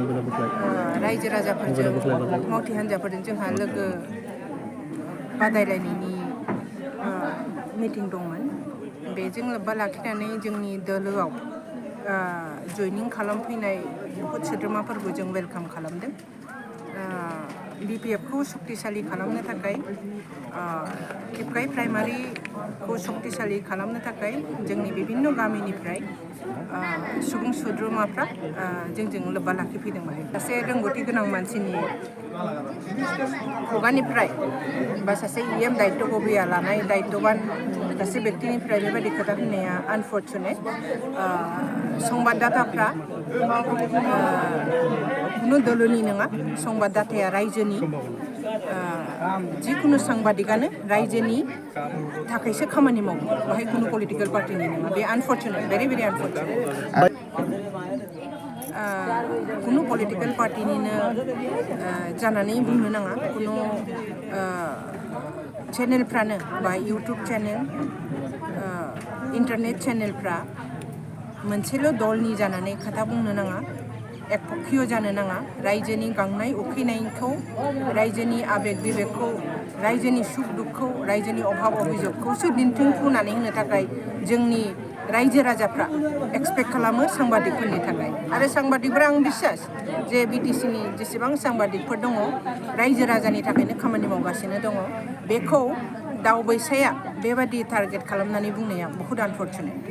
रायजो राजाफोरजों मावथि हान्जाफोरजों जोंहा लोगो बादायलायनायनि मिटिं दंमोन। बेजों लोब्बा लाखिनानै जोंनि दोलोआव जयनिं खालामफैनाय बहुत सोद्रोमाफोरखौ जों वेलकाम खालामदों। BPF को शक्तिशाली खालामनो थाखाय किपकाई प्राइमारिखौ शक्तिशाली खालामनो थाखाय जोंनि विभिन्न गामिनिफ्राय सुबुं सोद्रोमाफ्रा जोंजों लोब्बा लाखिफैदों। सासे रोंगौथि गोनां मानसिनि खुगानिफ्राय बा सासे EM दायित्व बबिया लानाय दायित्वबान सासे व्यक्तिनिफ्राय बेबायदि खोथा होननाया आनफर्चुनेट। संबाददाताफ्रा कुनु दोलोनि नङा, संबाददाताया रायजोनि। जिकुनु सांबादिकानो रायजोनि थाखायसो खामानि मावो, बाहाय कुनु पलिटिकल पार्टिनि नङा। बे आनफर्चुनेट, भेरि भेरि आनफर्चुनेट। कुनु पलिटिकल पार्टिनिनो जानानै बुंनो नाङा। कुनु चेनेलफ्रानो बा इउटुब चेनेल, इन्टारनेट चेनेलफ्रा मोनसेल' दलनि जानानै खोथा बुंनो नाङा, एकपक्षीय जानो नाङा। रायजोनि गांनाय उखैनायखौ, रायजोनि आबेग बिबेकखौ, रायजोनि सुख दुखखौ, रायजोनि अभाब अभिजगखौसो दिन्थिफुंनानै होनो थाखाय जोंनि रायजो राजाफ्रा एक्सपेक्ट खालामो सांबादिकफोरनि थाखाय। आरो सांबादिकफ्रा आं बिसास जे BTC नि जेसेबां सांबादिकफोर दङ रायजो राजानि थाखायनो खामानि मावगासिनो दङ। बेखौ दावबायसाया बेबादि टारगेट खालामनानै बुंनाया बहुत आनफर्चुनेट।